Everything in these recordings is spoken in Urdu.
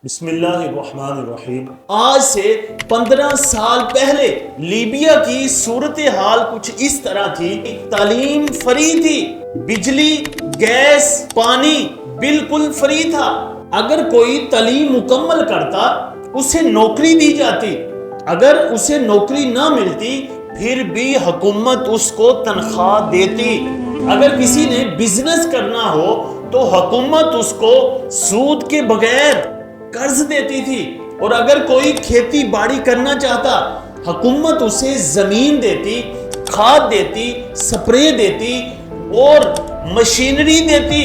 بسم اللہ الرحمن الرحیم۔ آج سے 15 سال پہلے لیبیا کی صورتحال کچھ اس طرح تھی۔ تعلیم فری تھی، بجلی، گیس، پانی بالکل فری تھا۔ اگر کوئی تعلیم مکمل کرتا اسے نوکری دی جاتی، اگر اسے نوکری نہ ملتی پھر بھی حکومت اس کو تنخواہ دیتی۔ اگر کسی نے بزنس کرنا ہو تو حکومت اس کو سود کے بغیر قرض دیتی تھی، اور اگر کوئی کھیتی باڑی کرنا چاہتا حکومت اسے زمین دیتی، کھاد دیتی، سپرے دیتی اور مشینری دیتی،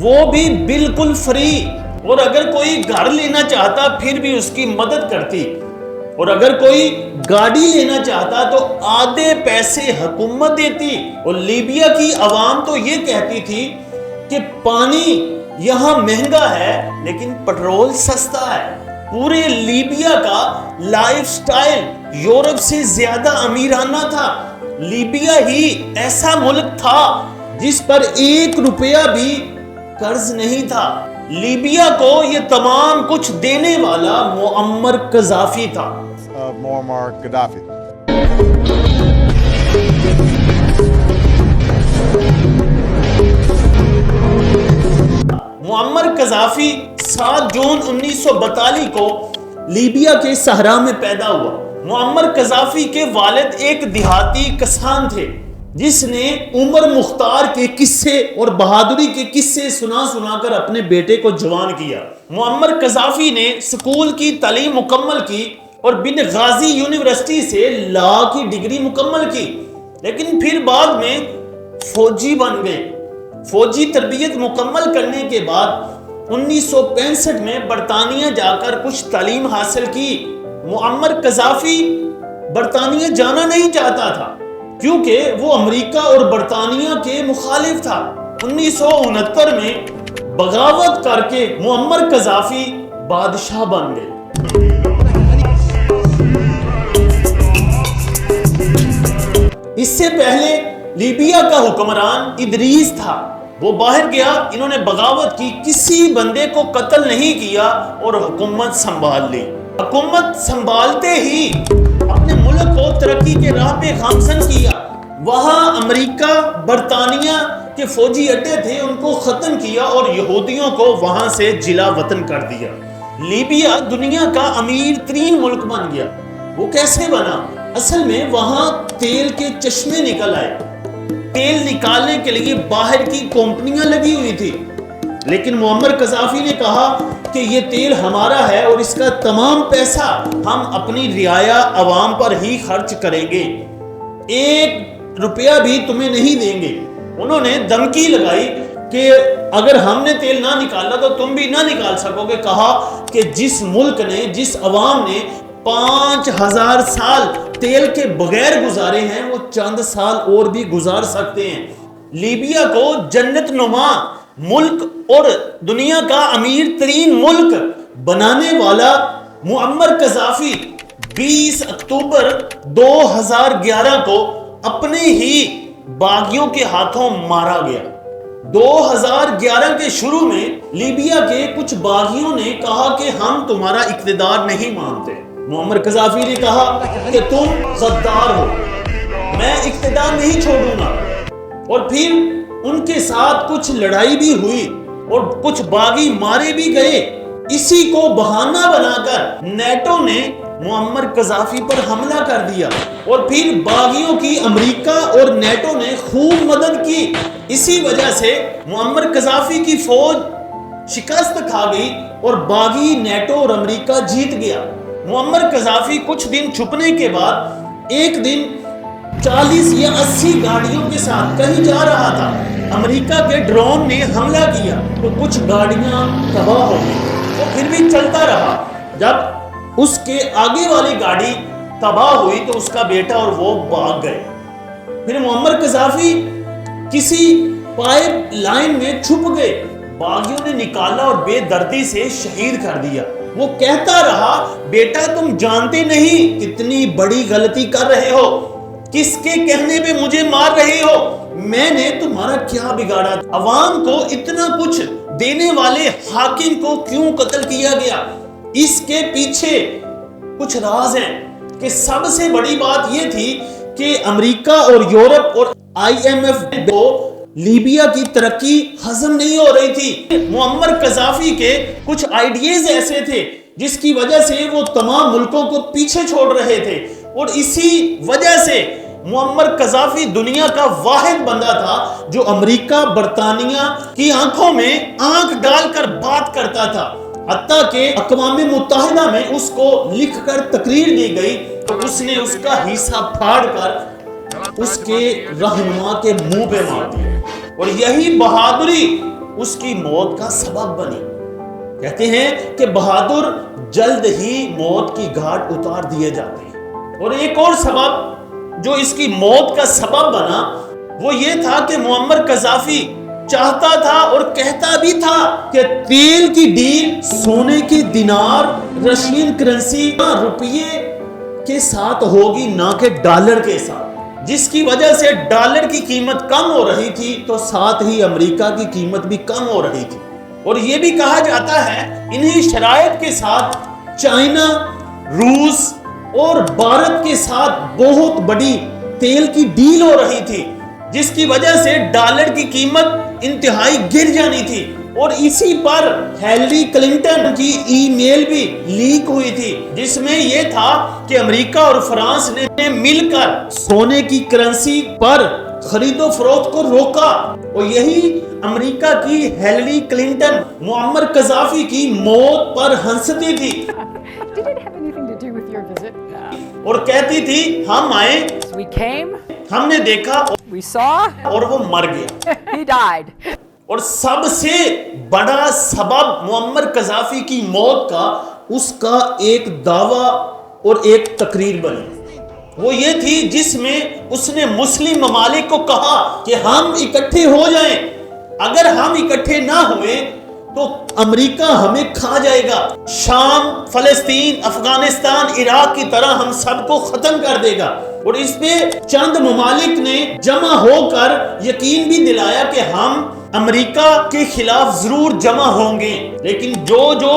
وہ بھی بالکل فری۔ اور اگر کوئی گھر لینا چاہتا پھر بھی اس کی مدد کرتی، اور اگر کوئی گاڑی لینا چاہتا تو آدھے پیسے حکومت دیتی۔ اور لیبیا کی عوام تو یہ کہتی تھی کہ پانی یہاں مہنگا ہے لیکن پٹرول سستا ہے۔ پورے لیبیا کا لائف سٹائل یورپ سے زیادہ امیرانہ تھا۔ لیبیا ہی ایسا ملک تھا جس پر 1 روپیہ بھی قرض نہیں تھا۔ لیبیا کو یہ تمام کچھ دینے والا معمر قذافی تھا۔ Muammar Gaddafi. معمر قذافی 7 جون 1942 کو لیبیا کے صحرا میں پیدا ہوا۔ معمر قذافی کے والد ایک دیہاتی کسان تھے جس نے عمر مختار کے قصے اور بہادری کے قصے سنا کر اپنے بیٹے کو جوان کیا۔ معمر قذافی نے اسکول کی تعلیم مکمل کی اور بن غازی یونیورسٹی سے لا کی ڈگری مکمل کی، لیکن پھر بعد میں فوجی بن گئے۔ فوجی تربیت مکمل کرنے کے بعد 1965 میں برطانیہ جا کر کچھ تعلیم حاصل کی۔ معمر قذافی برطانیہ جانا نہیں چاہتا تھا کیونکہ وہ امریکہ اور برطانیہ کے مخالف تھا۔ 1969 میں بغاوت کر کے معمر قذافی بادشاہ بن گئے۔ اس سے پہلے لیبیا کا حکمران ادریس تھا، وہ باہر گیا، انہوں نے بغاوت کی، کسی بندے کو قتل نہیں کیا اور حکومت سنبھال لی۔ حکومت سنبھالتے ہی اپنے ملک کو ترقی کے راہ پہ گامزن کیا۔ وہاں امریکہ، برطانیہ کے فوجی اڈے تھے، ان کو ختم کیا اور یہودیوں کو وہاں سے جلا وطن کر دیا۔ لیبیا دنیا کا امیر ترین ملک بن گیا۔ وہ کیسے بنا؟ اصل میں وہاں تیل کے چشمے نکل آئے۔ تیل نکالنے کے لیے باہر کی کمپنیاں لگی ہوئی تھی، لیکن معمر قذافی نے کہا کہ یہ تیل ہمارا ہے اور اس کا تمام پیسہ ہم اپنی رعایا عوام پر ہی خرچ کریں گے، 1 روپیہ بھی تمہیں نہیں دیں گے۔ انہوں نے دھمکی لگائی کہ اگر ہم نے تیل نہ نکالا تو تم بھی نہ نکال سکو گے۔ کہا کہ جس ملک نے، جس عوام نے 5000 سال تیل کے بغیر گزارے ہیں وہ چند سال اور بھی گزار سکتے ہیں۔ لیبیا کو جنت نما ملک اور دنیا کا امیر ترین ملک بنانے والا معمر قذافی 20 اکتوبر 2011 کو اپنے ہی باغیوں کے ہاتھوں مارا گیا۔ 2011 کے شروع میں لیبیا کے کچھ باغیوں نے کہا کہ ہم تمہارا اقتدار نہیں مانتے۔ معمر قذافی نے کہا کہ تم غدار ہو، میں اقتدار نہیں چھوڑوں گا۔ اور پھر ان کے ساتھ کچھ لڑائی بھی ہوئی اور کچھ باغی مارے بھی گئے۔ اسی کو بہانہ بنا کر نیٹو نے معمر قذافی پر حملہ کر دیا اور پھر باغیوں کی امریکہ اور نیٹو نے خوب مدد کی۔ اسی وجہ سے معمر قذافی کی فوج شکست کھا گئی اور باغی نیٹو اور امریکہ جیت گیا۔ معمر قذافی کچھ دن چھپنے کے بعد ایک دن 40 یا 80 گاڑیوں کے ساتھ کہیں جا رہا تھا۔ امریکہ کے ڈرون نے حملہ کیا تو کچھ گاڑیاں تباہ ہو گئی، وہ پھر بھی چلتا رہا۔ جب اس کے آگے والی گاڑی تباہ ہوئی تو اس کا بیٹا اور وہ بھاگ گئے۔ پھر معمر قذافی کسی پائپ لائن میں چھپ گئے، باغیوں نے نکالا اور بے دردی سے شہید کر دیا۔ وہ کہتا رہا، بیٹا تم جانتے نہیں کتنی بڑی غلطی کر رہے ہو، کس کے کہنے پہ مجھے مار رہے ہو، میں نے تمہارا کیا بگاڑا؟ عوام کو اتنا کچھ دینے والے حاکم کو کیوں قتل کیا گیا؟ اس کے پیچھے کچھ راز ہیں کہ سب سے بڑی بات یہ تھی کہ امریکہ اور یورپ اور IMF کو لیبیا کی ترقی ہضم نہیں ہو رہی تھی. معمر قذافی کے کچھ آئیڈیاز ایسے تھے جس کی وجہ سے وہ تمام ملکوں کو پیچھے چھوڑ رہے تھے, اور اسی وجہ سے معمر قذافی دنیا کا واحد بندہ تھا جو امریکہ برطانیہ کی آنکھوں میں آنکھ ڈال کر بات کرتا تھا. حتیٰ کہ اقوام متحدہ میں اس کو لکھ کر تقریر دی گئی تو اس نے اس کا حصہ پھاڑ کر اس کے رہنما کے منہ پہ مار دیا, اور یہی بہادری اس کی موت کا سبب بنی. کہتے ہیں کہ بہادر جلد ہی موت کی گھاٹ اتار دیے جاتے ہیں. اور ایک اور سبب جو اس کی موت کا سبب بنا وہ یہ تھا کہ معمر قذافی چاہتا تھا اور کہتا بھی تھا کہ تیل کی ڈیل سونے کے دینار رشین کرنسی روپیے کے ساتھ ہوگی نہ کہ ڈالر کے ساتھ, جس کی وجہ سے ڈالر کی قیمت کم ہو رہی تھی تو ساتھ ہی امریکہ کی قیمت بھی کم ہو رہی تھی. اور یہ بھی کہا جاتا ہے انہی شرائط کے ساتھ چائنا, روس اور بھارت کے ساتھ بہت بڑی تیل کی ڈیل ہو رہی تھی جس کی وجہ سے ڈالر کی قیمت انتہائی گر جانی تھی. اور اسی پر ہیلری کلنٹن کی ای میل بھی لیک ہوئی تھی جس میں یہ تھا کہ امریکہ اور فرانس نے مل کر سونے کی کرنسی پر خرید و فروخت کو روکا, اور یہی امریکہ کی ہیلری کلنٹن معمر قذافی کی موت پر ہنستی تھی اور کہتی تھی ہم آئے, ہم نے دیکھا اور وہ مر گیا. اور سب سے بڑا سبب معمر قذافی کی موت کا اس کا ایک دعویٰ اور ایک تقریر بنی, وہ یہ تھی جس میں اس نے مسلم ممالک کو کہا کہ ہم اکٹھے ہو جائیں, اگر ہم اکٹھے نہ ہوئے تو امریکہ ہمیں کھا جائے گا, شام, فلسطین, افغانستان, عراق کی طرح ہم سب کو ختم کر دے گا. اور اس پہ چند ممالک نے جمع ہو کر یقین بھی دلایا کہ ہم امریکہ کے خلاف ضرور جمع ہوں گے, لیکن جو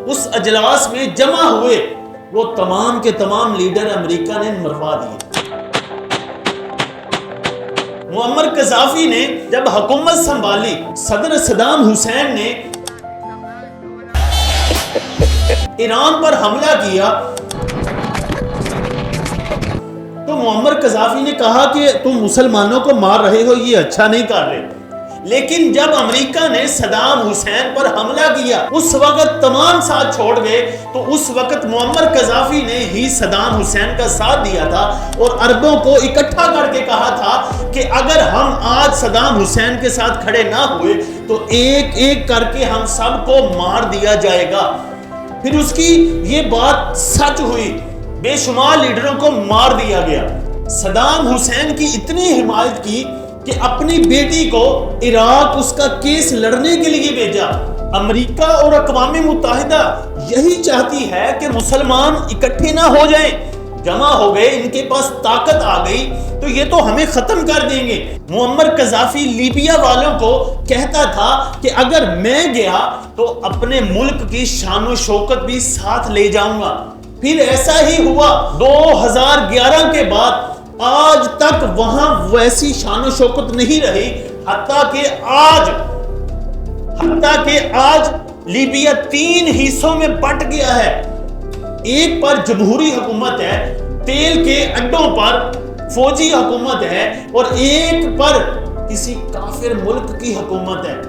اس اجلاس میں جمع ہوئے وہ تمام کے تمام لیڈر امریکہ نے مروا دیے. معمر قذافی نے جب حکومت سنبھالی, صدر صدام حسین نے ایران پر حملہ کیا تو معمر قذافی نے کہا کہ تم مسلمانوں کو مار رہے ہو, یہ اچھا نہیں کر رہے. لیکن جب امریکہ نے صدام حسین پر حملہ کیا اس وقت تمام ساتھ چھوڑ گئے, تو اس وقت معمر قذافی نے ہی صدام حسین کا ساتھ دیا تھا اور عربوں کو اکٹھا کر کے کہا تھا کہ اگر ہم آج صدام حسین کے ساتھ کھڑے نہ ہوئے تو ایک ایک کر کے ہم سب کو مار دیا جائے گا. پھر اس کی یہ بات سچ ہوئی, بے شمار لیڈروں کو مار دیا گیا. صدام حسین کی اتنی حمایت کی کہ اپنی بیٹی کو عراق اس کا کیس لڑنے کے لیے بھیجا. امریکہ اور اقوام متحدہ یہی چاہتی ہے کہ مسلمان اکٹھے نہ ہو جائیں, جمع ہو گئے, ان کے پاس طاقت آ گئی تو یہ تو ہمیں ختم کر دیں گے. معمر قذافی لیبیا والوں کو کہتا تھا کہ اگر میں گیا تو اپنے ملک کی شان و شوکت بھی ساتھ لے جاؤں گا. پھر ایسا ہی ہوا. 2011 کے بعد آج تک وہاں ویسی شان و شوکت نہیں رہی, حتیٰ کہ آج لیبیا 3 حصوں میں بٹ گیا ہے. ایک پر جمہوری حکومت ہے, تیل کے اڈوں پر فوجی حکومت ہے, اور ایک پر کسی کافر ملک کی حکومت ہے.